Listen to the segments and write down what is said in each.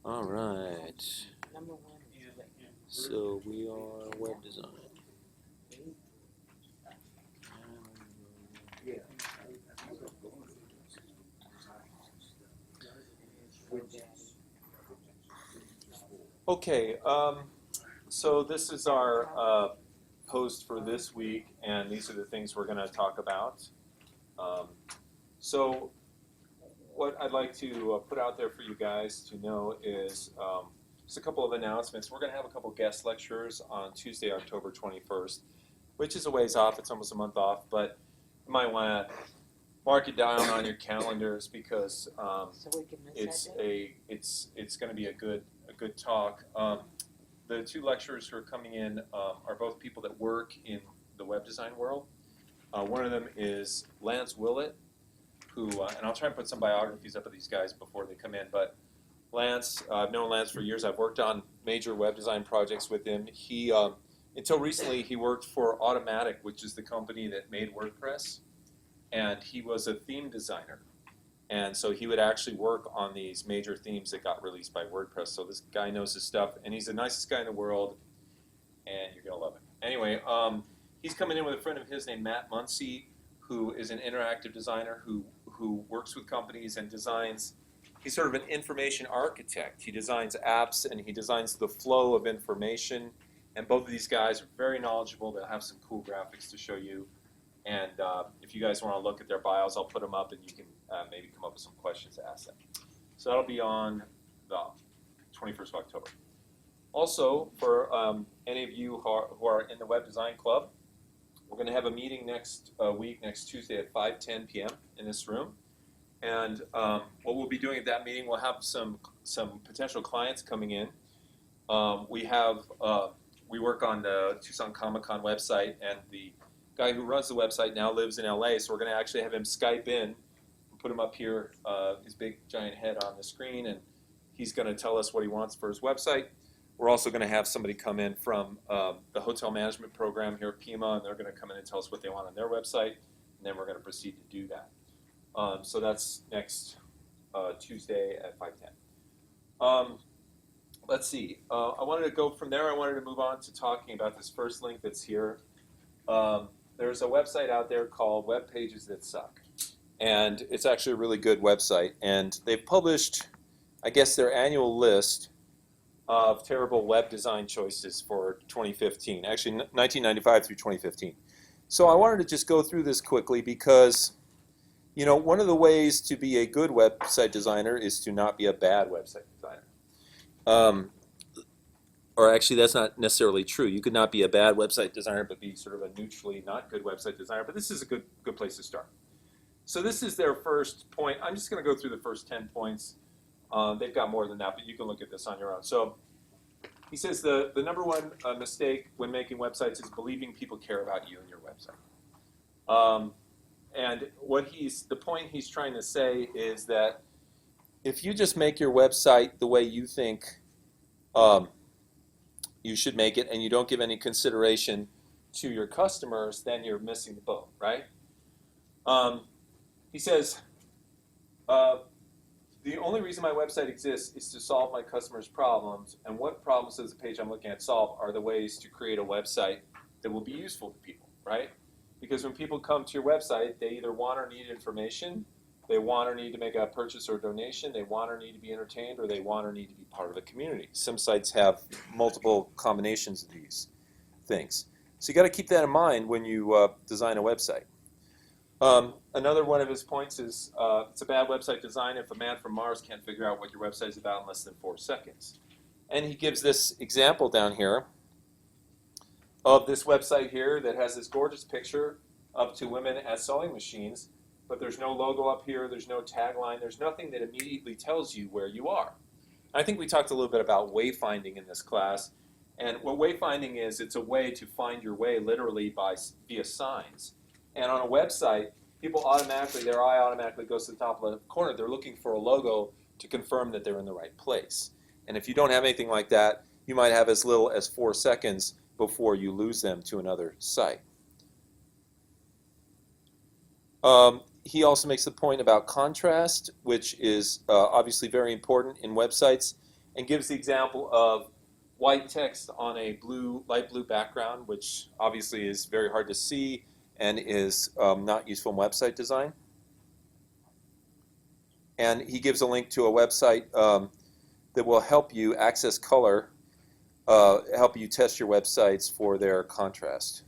All right. So we are web design. Okay. So this is our post for this week, and these are the things we're going to talk about. Um, so what I'd like to put out there for you guys to know is just a couple of announcements. We're going to have a couple guest lecturers on Tuesday, October 21st, which is a ways off. It's almost a month off, but you might want to mark it down on your calendars because it's going to be a good talk. The two lecturers who are coming in are both people that work in the web design world. One of them is Lance Willett, who, and I'll try and put some biographies up of these guys before they come in, but Lance, I've known Lance for years. I've worked on major web design projects with him. He, until recently, he worked for Automatic, which is the company that made WordPress, and he was a theme designer. And so he would actually work on these major themes that got released by WordPress. So this guy knows his stuff, and he's the nicest guy in the world, and you're going to love him. Anyway, he's coming in with a friend of his named Matt Muncy, who is an interactive designer who works with companies and designs. He's sort of an information architect. He designs apps, and he designs the flow of information. And both of these guys are very knowledgeable. They'll have some cool graphics to show you. And if you guys want to look at their bios, I'll put them up, and you can maybe come up with some questions to ask them. So that'll be on the 21st of October. Also, for any of you who are in the Web Design Club, we're going to have a meeting next week, next Tuesday at 5:10 p.m. in this room. And what we'll be doing at that meeting, we'll have some potential clients coming in. We work on the Tucson Comic-Con website, and the guy who runs the website now lives in LA, so we're going to actually have him Skype in, put him up here, his big giant head on the screen, and he's going to tell us what he wants for his website. We're also going to have somebody come in from the hotel management program here at Pima, and they're going to come in and tell us what they want on their website, and then we're going to proceed to do that. So that's next Tuesday at 5:10. Let's see. I wanted to go from there. I wanted to move on to talking about this first link that's here. There's a website out there called Web Pages That Suck. And it's actually a really good website. And they've published, I guess, their annual list of terrible web design choices for 2015. Actually, 1995 through 2015. So I wanted to just go through this quickly because, you know, one of the ways to be a good website designer is to not be a bad website designer. Or actually, that's not necessarily true. You could not be a bad website designer, but be sort of a neutrally not good website designer. But this is a good place to start. So this is their first point. I'm just going to go through the first 10 points. They've got more than that, but you can look at this on your own. So he says the number one mistake when making websites is believing people care about you and your website. And the point he's trying to say is that if you just make your website the way you think you should make it, and you don't give any consideration to your customers, then you're missing the boat, right? He says, the only reason my website exists is to solve my customers' problems, and what problems does the page I'm looking at solve are the ways to create a website that will be useful to people, right? Because when people come to your website, they either want or need information, they want or need to make a purchase or donation, they want or need to be entertained, or they want or need to be part of a community. Some sites have multiple combinations of these things. So you got to keep that in mind when you design a website. Another one of his points is it's a bad website design if a man from Mars can't figure out what your website is about in less than 4 seconds. And he gives this example down here of this website here that has this gorgeous picture of 2 women as sewing machines, but there's no logo up here, there's no tagline, there's nothing that immediately tells you where you are. I think we talked a little bit about wayfinding in this class, and what wayfinding is, it's a way to find your way literally via signs. And on a website, people their eye automatically goes to the top of the corner. They're looking for a logo to confirm that they're in the right place. And if you don't have anything like that, you might have as little as 4 seconds before you lose them to another site. He also makes the point about contrast, which is obviously very important in websites. and gives the example of white text on a light blue background, which obviously is very hard to see and is not useful in website design. And he gives a link to a website that will help you access color, help you test your websites for their contrast.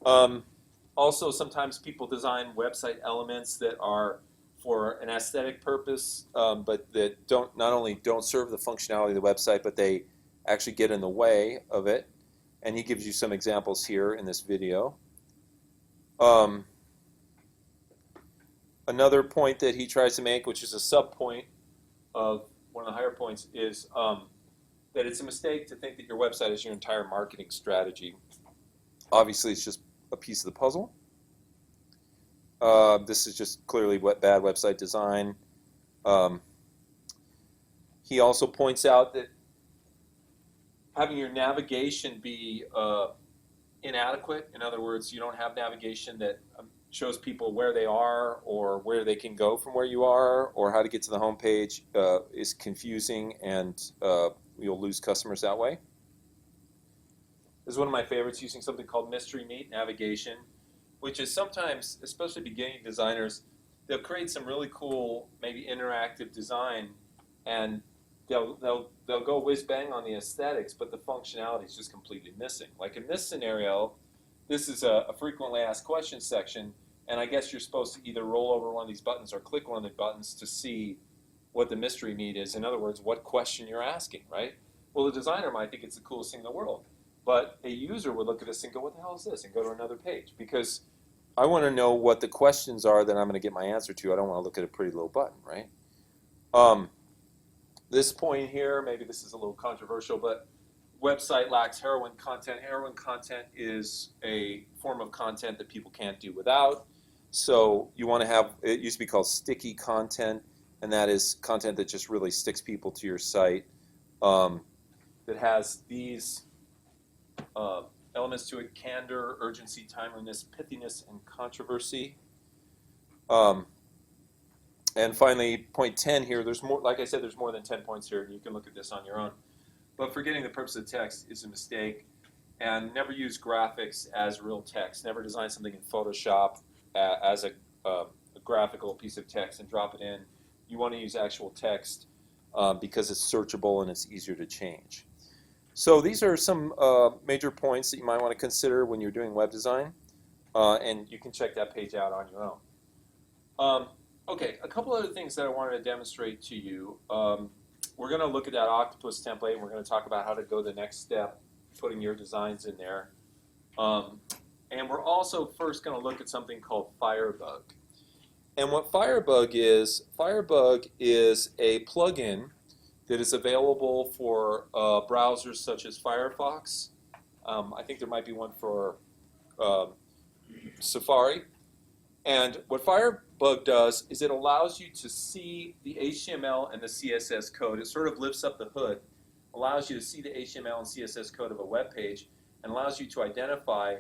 Also, sometimes people design website elements that are for an aesthetic purpose, but that not only don't serve the functionality of the website, but they actually get in the way of it. And he gives you some examples here in this video. Another point that he tries to make, which is a sub-point of one of the higher points, is that it's a mistake to think that your website is your entire marketing strategy. Obviously, it's just a piece of the puzzle. This is just clearly bad website design. He also points out that having your navigation be inadequate, in other words, you don't have navigation that shows people where they are or where they can go from where you are or how to get to the home page, is confusing, and you'll lose customers that way. This is one of my favorites, using something called Mystery Meat navigation, which is sometimes, especially beginning designers, they'll create some really cool, maybe interactive design, and they'll go whiz bang on the aesthetics, but the functionality is just completely missing. Like in this scenario, this is a frequently asked questions section, and I guess you're supposed to either roll over one of these buttons or click one of the buttons to see what the mystery meat is. In other words, what question you're asking, right? Well, the designer might think it's the coolest thing in the world, but a user would look at this and go, what the hell is this? And go to another page, because I want to know what the questions are that I'm going to get my answer to. I don't want to look at a pretty little button, right? This point here, maybe this is a little controversial, but website lacks heroine content. Heroine content is a form of content that people can't do without. So you want to have, it used to be called sticky content, and that is content that just really sticks people to your site, that has these elements to it: candor, urgency, timeliness, pithiness, and controversy. And finally, point 10 here, there's more, like I said, there's more than 10 points here, and you can look at this on your own. But forgetting the purpose of the text is a mistake, and never use graphics as real text. Never design something in Photoshop as a graphical piece of text and drop it in. You want to use actual text because it's searchable and it's easier to change. So these are some major points that you might want to consider when you're doing web design, and you can check that page out on your own. Okay, a couple other things that I wanted to demonstrate to you. We're going to look at that octopus template, and we're going to talk about how to go the next step, putting your designs in there. And we're also first going to look at something called Firebug. And what Firebug is a plugin that is available for browsers such as Firefox. I think there might be one for Safari. And what Firebug does is it allows you to see the HTML and the CSS code. It sort of lifts up the hood, allows you to see the HTML and CSS code of a web page, and allows you to identify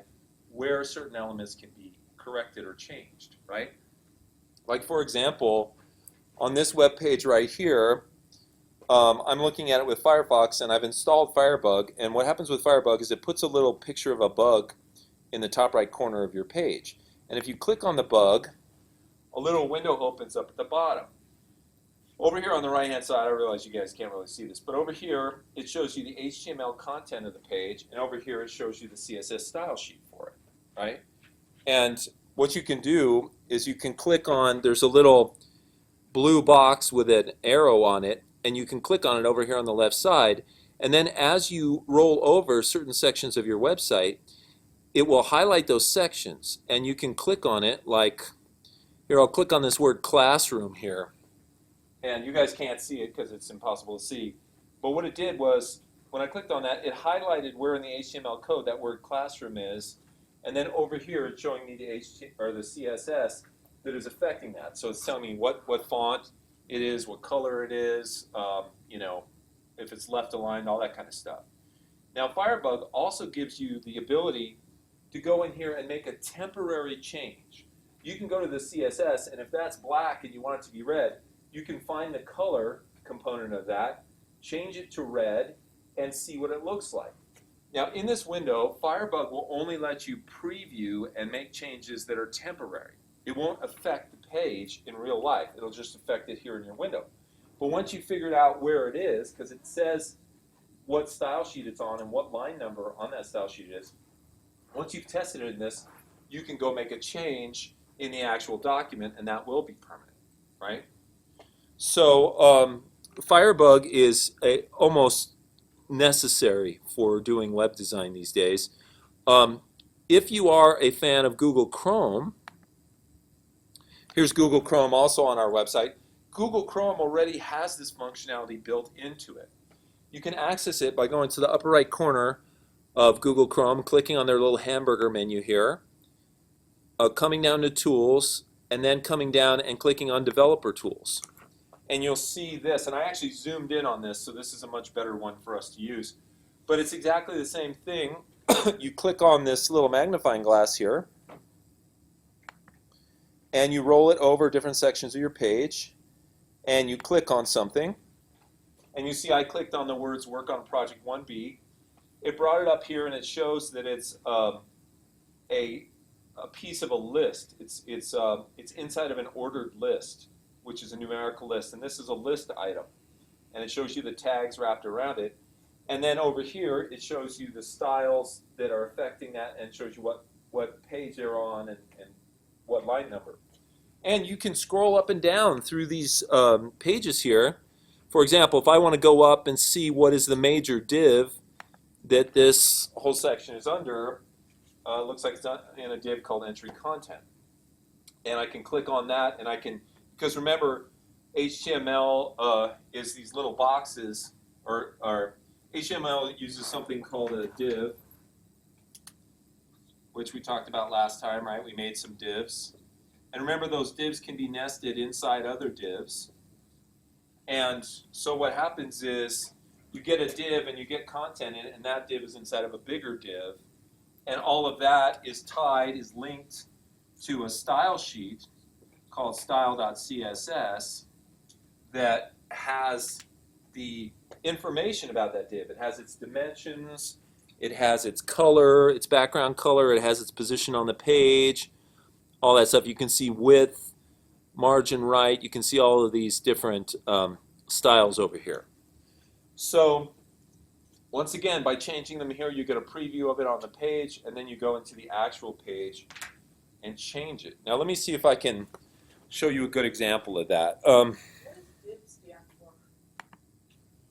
where certain elements can be corrected or changed, right? Like, for example, on this web page right here, I'm looking at it with Firefox, and I've installed Firebug. And what happens with Firebug is it puts a little picture of a bug in the top right corner of your page. And if you click on the bug, a little window opens up at the bottom. Over here on the right-hand side, I realize you guys can't really see this, but over here, it shows you the HTML content of the page, and over here, it shows you the CSS style sheet for it, right? And what you can do is you can click on, there's a little blue box with an arrow on it, and you can click on it over here on the left side, and then as you roll over certain sections of your website, it will highlight those sections, and you can click on it like, here I'll click on this word classroom here, and you guys can't see it because it's impossible to see, but what it did was, when I clicked on that, it highlighted where in the HTML code that word classroom is, and then over here it's showing me the CSS that is affecting that. So it's telling me what font it is, what color it is, you know, if it's left aligned, all that kind of stuff. Now Firebug also gives you the ability to go in here and make a temporary change. You can go to the CSS, and if that's black and you want it to be red, you can find the color component of that, change it to red, and see what it looks like. Now, in this window, Firebug will only let you preview and make changes that are temporary. It won't affect the page in real life. It'll just affect it here in your window. But once you figured out where it is, because it says what style sheet it's on and what line number on that style sheet is, once you've tested it in this, you can go make a change in the actual document, and that will be permanent, right? So Firebug is almost necessary for doing web design these days. If you are a fan of Google Chrome, here's Google Chrome also on our website. Google Chrome already has this functionality built into it. You can access it by going to the upper right corner of Google Chrome, clicking on their little hamburger menu here, coming down to Tools, and then coming down and clicking on Developer Tools. And you'll see this, and I actually zoomed in on this, so this is a much better one for us to use. But it's exactly the same thing. You click on this little magnifying glass here, and you roll it over different sections of your page, and you click on something, and you see I clicked on the words Work on Project 1B. It brought it up here, and it shows that it's a piece of a list. It's inside of an ordered list, which is a numerical list, and this is a list item, and it shows you the tags wrapped around it. And then over here, it shows you the styles that are affecting that, and shows you what page they're on and what line number. And you can scroll up and down through these pages here. For example, if I want to go up and see what is the major div that this whole section is under, it looks like it's in a div called Entry Content. And I can click on that, and I can, because remember, HTML is these little boxes, or HTML uses something called a div, which we talked about last time, right? We made some divs. And remember, those divs can be nested inside other divs. And so what happens is you get a div and you get content in it, and that div is inside of a bigger div. And all of that is linked to a style sheet called style.css that has the information about that div. It has its dimensions, it has its color, its background color, it has its position on the page, all that stuff. You can see width, margin right, you can see all of these different styles over here. So once again, by changing them here, you get a preview of it on the page, and then you go into the actual page and change it. Now let me see if I can show you a good example of that. What does div stand for?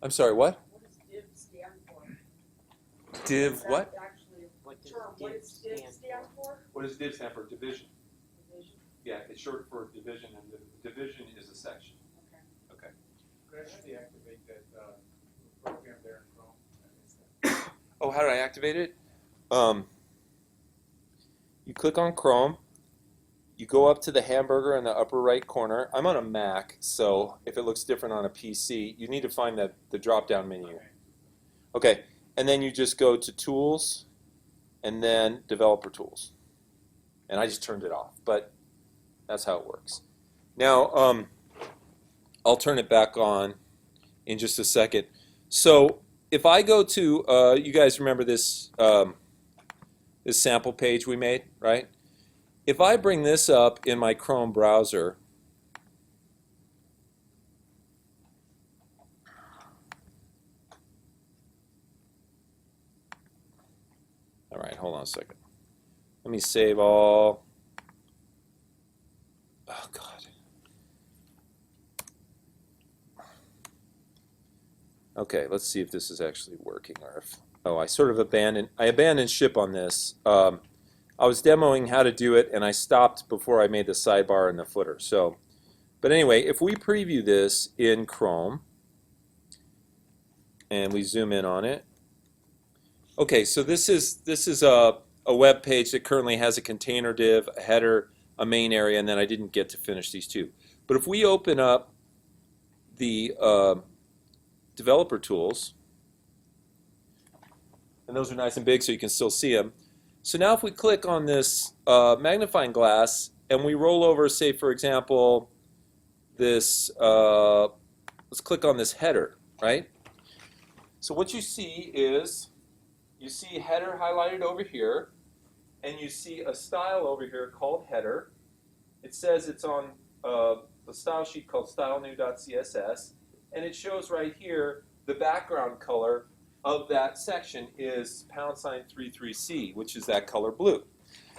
I'm sorry, what? What does div stand for? Div Is that what? actually a What does term? What div does div stand stand for? What does div stand for? Division. Division. Yeah, it's short for division, and the division is a section. Okay. Okay. Could I deactivate that program there in Chrome? I missed that. Oh, how did I activate it? You click on Chrome. You go up to the hamburger in the upper right corner. I'm on a Mac, so if it looks different on a PC, you need to find the drop-down menu. Okay. Okay, and then you just go to Tools, and then Developer Tools. And I just turned it off, but that's how it works. Now, I'll turn it back on in just a second. So if I go to, you guys remember this, this sample page we made, right? If I bring this up in my Chrome browser, all right, hold on a second. Let me save all. Oh, God. Okay, let's see if this is actually working, or if, oh, I sort of abandoned ship on this. I was demoing how to do it, and I stopped before I made the sidebar and the footer. So, but anyway, if we preview this in Chrome, and we zoom in on it, okay, so this is a web page that currently has a container div, a header, a main area, and then I didn't get to finish these two. But if we open up the developer tools, and those are nice and big so you can still see them. So now if we click on this magnifying glass and we roll over, say for example, this, let's click on this header, right? So what you see is, you see header highlighted over here, and you see a style over here called header. It says it's on the style sheet called stylenew.css, and it shows right here the background color of that section is #33C, which is that color blue.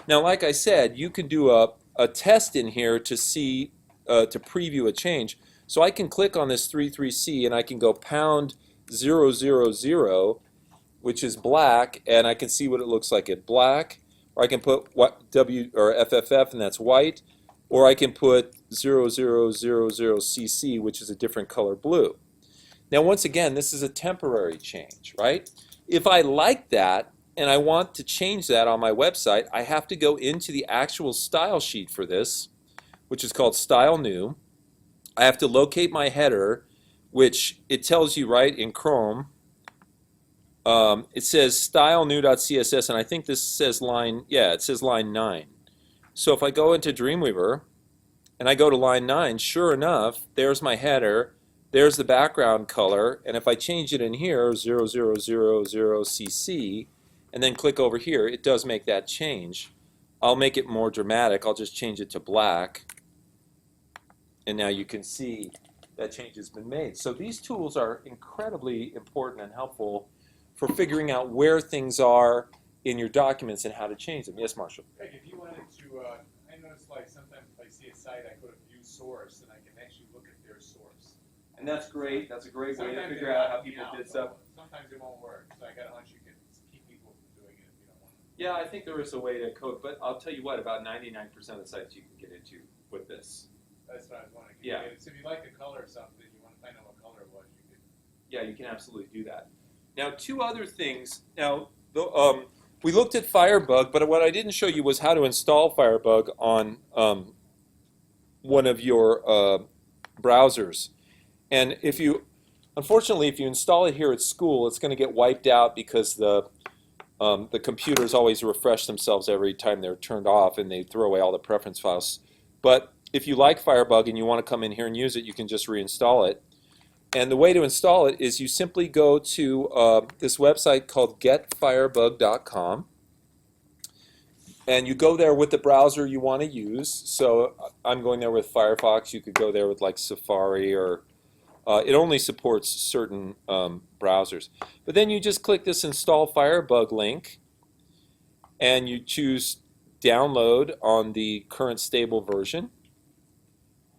Now, like I said, you can do a test in here to see, to preview a change. So I can click on this 33C and I can go #000, which is black, and I can see what it looks like at black. Or I can put what W or FFF, and that's white. Or I can put 0000CC, which is a different color blue. Now, once again, this is a temporary change, right? If I like that and I want to change that on my website, I have to go into the actual style sheet for this, which is called Style New. I have to locate my header, which it tells you right in Chrome. It says stylenew.css, and I think this says line, yeah, it says line 9. So if I go into Dreamweaver and I go to line 9, sure enough, there's my header, there's the background color, and if I change it in here, 0000CC, and then click over here, it does make that change. I'll make it more dramatic. I'll just change it to black, and now you can see that change has been made. So these tools are incredibly important and helpful for figuring out where things are in your documents and how to change them. Yes, Marshall? Greg, if you wanted to, I notice like sometimes if I see a site, I go to view source and I can actually look at their source. And that's great. That's a great way to Sometimes figure it out how won't, people you know, did stuff. Sometimes it won't work, so I got a hunch you can keep people from doing it if you don't want to. Yeah, I think there is a way to code, but I'll tell you what, about 99% of the sites you can get into with this. That's what I was wondering. Yeah. So if you like the color of something, you want to find out what color it was, you could. Yeah, you can absolutely do that. Now, two other things. Now, we looked at Firebug, but what I didn't show you was how to install Firebug on one of your browsers. And if you, unfortunately, if you install it here at school, it's going to get wiped out because the computers always refresh themselves every time they're turned off, and they throw away all the preference files. But if you like Firebug and you want to come in here and use it, you can just reinstall it. And the way to install it is you simply go to this website called getfirebug.com, and you go there with the browser you want to use. So I'm going there with Firefox. You could go there with like Safari, or it only supports certain browsers. But then you just click this Install Firebug link, and you choose Download on the current stable version.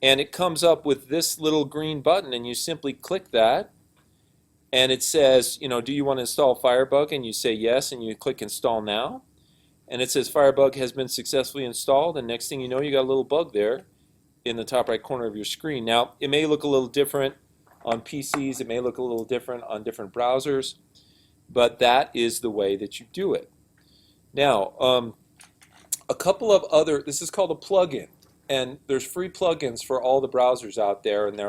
And it comes up with this little green button, and you simply click that, and it says, you know, do you want to install Firebug? And you say yes, and you click Install Now, and it says Firebug has been successfully installed, and next thing you know, you got a little bug there in the top right corner of your screen. Now, it may look a little different on PCs, it may look a little different on different browsers, but that is the way that you do it. Now, a couple of other, this is called a plugin. And there's free plugins for all the browsers out there, and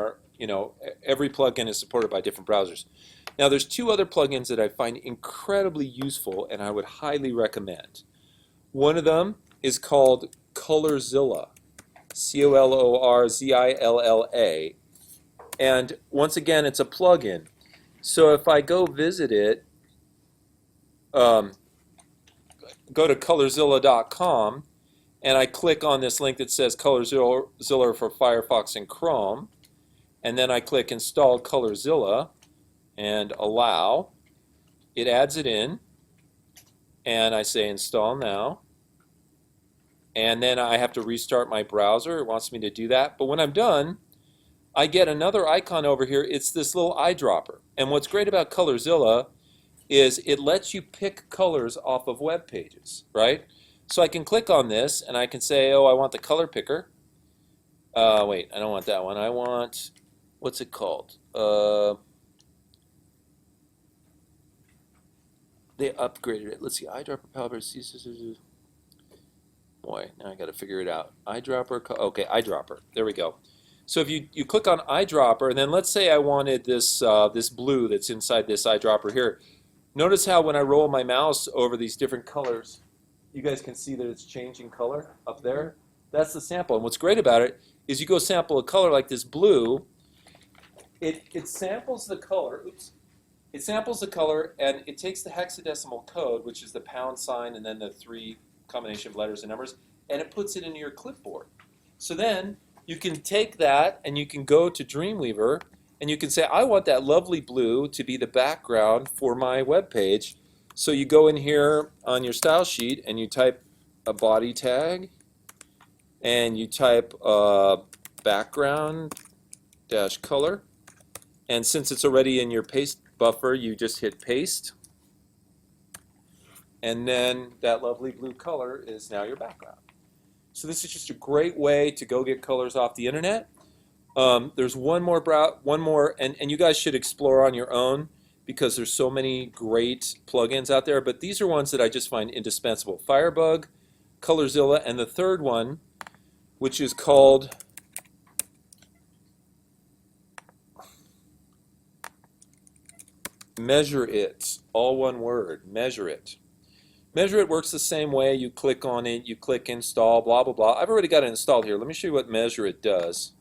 every plugin is supported by different browsers. Now, there's two other plugins that I find incredibly useful and I would highly recommend. One of them is called Colorzilla, Colorzilla. And once again, it's a plugin. So if I go visit it, go to colorzilla.com, and I click on this link that says Colorzilla for Firefox and Chrome, and then I click Install Colorzilla and Allow. It adds it in, and I say Install Now, and then I have to restart my browser. It wants me to do that, but when I'm done, I get another icon over here. It's this little eyedropper, and what's great about Colorzilla is it lets you pick colors off of web pages, right? So I can click on this, and I can say, oh, I want the color picker. Wait, I don't want that one. I want, what's it called? They upgraded it. Let's see, eyedropper, palette. Boy, now I got to figure it out. Eyedropper, okay, eyedropper. There we go. So if you click on eyedropper, and then let's say I wanted this, this blue that's inside this eyedropper here. Notice how when I roll my mouse over these different colors, you guys can see that it's changing color up there. That's the sample. And what's great about it is you go sample a color like this blue, it samples the color, oops, It samples the color and it takes the hexadecimal code, which is the pound sign and then the 3 combination of letters and numbers, and it puts it into your clipboard. So then you can take that and you can go to Dreamweaver and you can say, I want that lovely blue to be the background for my web page. So you go in here on your style sheet and you type a body tag and you type background dash color. And since it's already in your paste buffer, you just hit paste. And then that lovely blue color is now your background. So this is just a great way to go get colors off the internet. There's one more, and you guys should explore on your own because there's so many great plugins out there, but these are ones that I just find indispensable. Firebug, Colorzilla, and the third one, which is called Measure It, all one word, Measure It. Measure It works the same way. You click on it, you click install, blah, blah, blah. I've already got it installed here. Let me show you what Measure It does.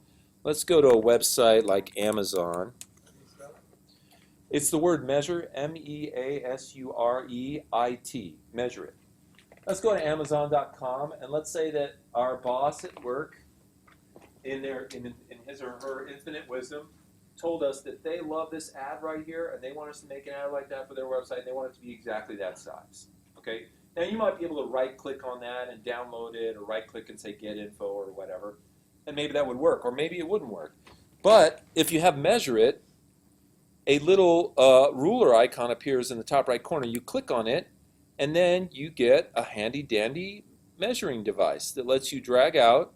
Let's go to a website like Amazon. It's the word measure, M-E-A-S-U-R-E-I-T, Measure It. Let's go to Amazon.com and let's say that our boss at work, in his or her infinite wisdom, told us that they love this ad right here and they want us to make an ad like that for their website and they want it to be exactly that size. Okay? Now you might be able to right-click on that and download it, or right-click and say Get Info or whatever, and maybe that would work, or maybe it wouldn't work. But if you have Measure It, a little ruler icon appears in the top right corner. You click on it, and then you get a handy-dandy measuring device that lets you drag out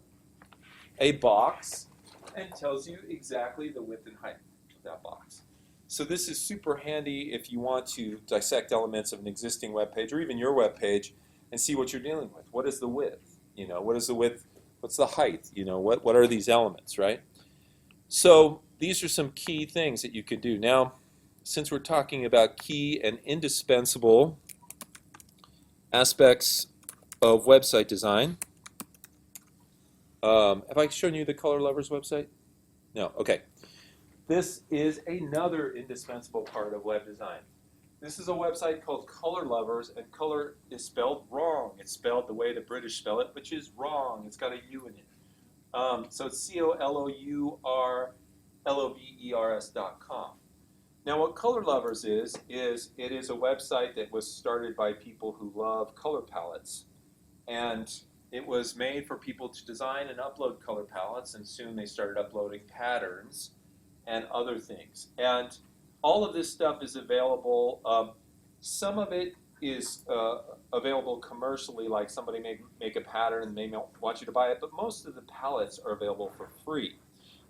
a box and tells you exactly the width and height of that box. So this is super handy if you want to dissect elements of an existing web page or even your web page and see what you're dealing with. What is the width? You know, what is the width? What's the height? You know, what are these elements, right? So these are some key things that you could do. Now, since we're talking about key and indispensable aspects of website design, have I shown you the Color Lovers website? No, okay. This is another indispensable part of web design. This is a website called Color Lovers, and color is spelled wrong. It's spelled the way the British spell it, which is wrong. It's got a U in it. So it's COLOURLOVERS.com. Now what Color Lovers is it is a website that was started by people who love color palettes. And it was made for people to design and upload color palettes, and soon they started uploading patterns and other things. And all of this stuff is available. Some of it is available commercially, like somebody may make a pattern and they want you to buy it, but most of the palettes are available for free.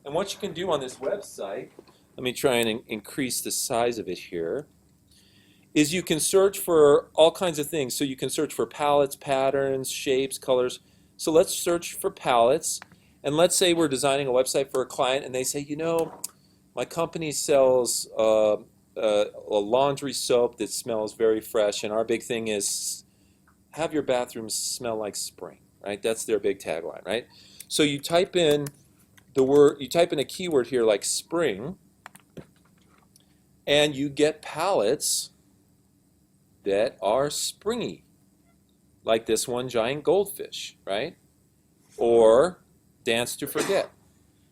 And what you can do on this website, let me try and increase the size of it here, is you can search for all kinds of things. So you can search for palettes, patterns, shapes, colors. So let's search for palettes. And let's say we're designing a website for a client and they say, you know, my company sells a laundry soap that smells very fresh, and our big thing is have your bathroom smell like spring, right? That's their big tagline, right? So you type in a keyword here like spring, and you get palettes that are springy, like this one, Giant Goldfish, right? Or Dance to Forget,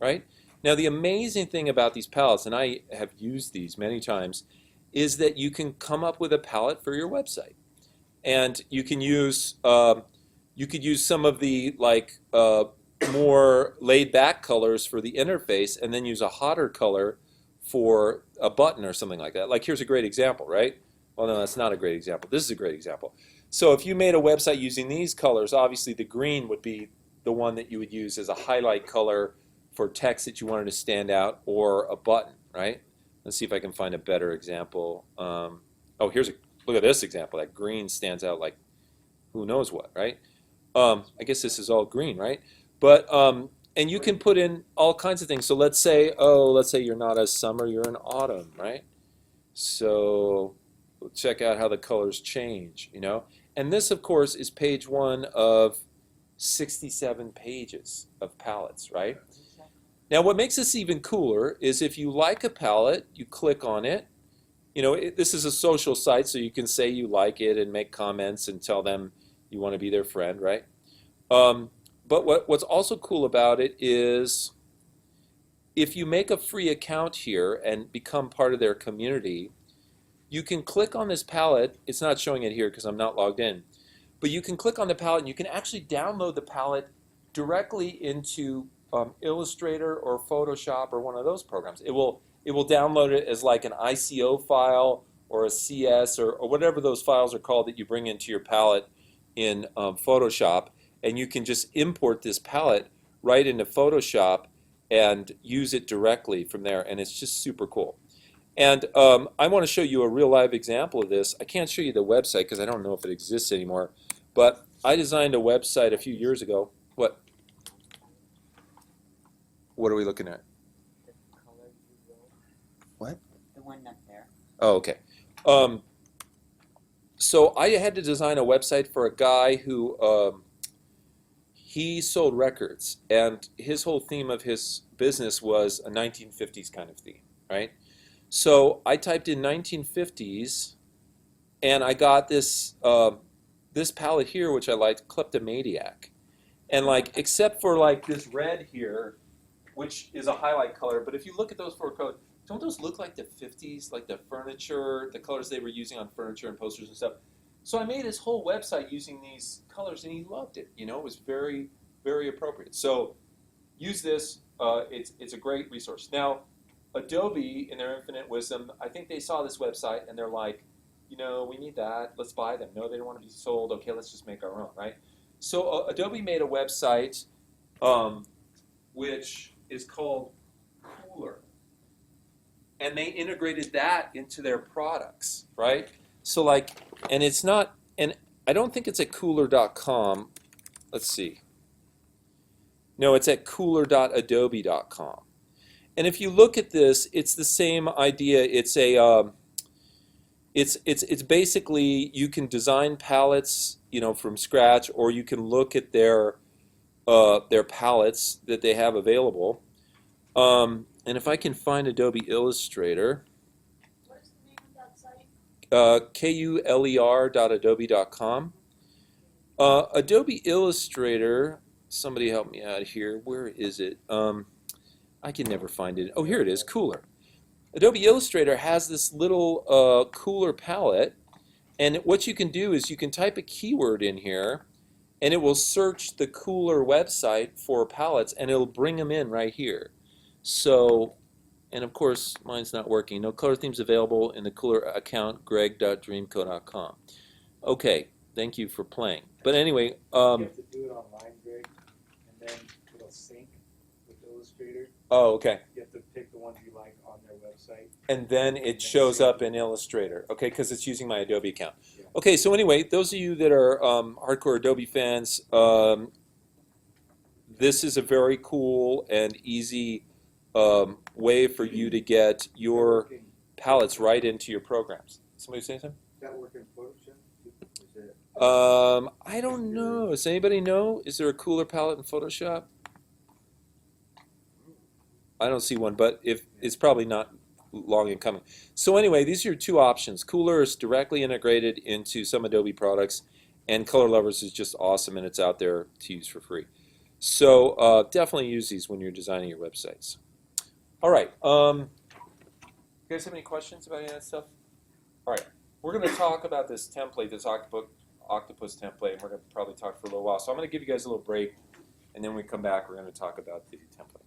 right? Now the amazing thing about these palettes, and I have used these many times, is that you can come up with a palette for your website, and you can use you could use some of the more laid-back colors for the interface, and then use a hotter color for a button or something like that. Like here's a great example, right? Well, no, that's not a great example. This is a great example. So if you made a website using these colors, obviously the green would be the one that you would use as a highlight color for text that you wanted to stand out, or a button, right? Let's see if I can find a better example. Oh, look at this example. That green stands out like who knows what, right? I guess this is all green, right? But and you can put in all kinds of things. So let's say you're not a summer, you're an autumn, right? So we'll check out how the colors change, you know? And this, of course, is page 1 of 67 pages of palettes, right? Now what makes this even cooler is if you like a palette, you click on it, this is a social site, so you can say you like it and make comments and tell them you want to be their friend, right? But what's also cool about it is if you make a free account here and become part of their community, you can click on this palette. It's not showing it here because I'm not logged in. But you can click on the palette and you can actually download the palette directly into Illustrator or Photoshop or one of those programs. It will download it as like an ICO file or a CS or whatever those files are called that you bring into your palette in Photoshop, and you can just import this palette right into Photoshop and use it directly from there, and it's just super cool. And I want to show you a real live example of this. I can't show you the website because I don't know if it exists anymore, but I designed a website a few years ago. What? What are we looking at? The color you wrote. What? The one up there. Oh, okay. So I had to design a website for a guy who he sold records, and his whole theme of his business was a 1950s kind of theme, right? So I typed in 1950s, and I got this this palette here, which I liked, Kleptomaniac, and like except for like this red here, which is a highlight color. But if you look at those four colors, don't those look like the 50s, like the furniture, the colors they were using on furniture and posters and stuff? So I made his whole website using these colors, and he loved it. It was very, very appropriate. So use this. It's a great resource. Now, Adobe, in their infinite wisdom, I think they saw this website, and they're like, we need that. Let's buy them. No, they don't want to be sold. Okay, let's just make our own, right? So Adobe made a website which is called Cooler. And they integrated that into their products, right? So and it's not, and I don't think it's at cooler.com. Let's see. No, it's at cooler.adobe.com. And if you look at this, it's the same idea. It's a, it's basically you can design palettes, from scratch, or you can look at their palettes that they have available. And if I can find Adobe Illustrator, What is the name of that site? kuler.adobe.com. Adobe Illustrator, somebody help me out here. Where is it? I can never find it. Oh, here it is, Cooler. Adobe Illustrator has this little Cooler palette, and what you can do is you can type a keyword in here, and it will search the Cooler website for palettes, and it'll bring them in right here. So, and of course, mine's not working. No color themes available in the Cooler account, greg.dreamco.com. Okay, thank you for playing. But anyway, You have to do it online, Greg, and then it'll sync with Illustrator. oh, okay. You have to pick the ones you like on their website. And then it shows up in Illustrator, okay, because it's using my Adobe account. Yeah. Okay, so anyway, those of you that are hardcore Adobe fans, this is a very cool and easy way for you to get your palettes right into your programs. Somebody say something? Does that work in Photoshop? Is it? I don't know. Does anybody know? Is there a Cooler palette in Photoshop? I don't see one, but if it's probably not long in coming. So anyway, these are your two options. Cooler is directly integrated into some Adobe products, and Color Lovers is just awesome, and it's out there to use for free. So definitely use these when you're designing your websites. All right. You guys have any questions about any of that stuff? All right. We're going to talk about this template, this octopus template, and we're going to probably talk for a little while. So I'm going to give you guys a little break, and then when we come back, we're going to talk about the template.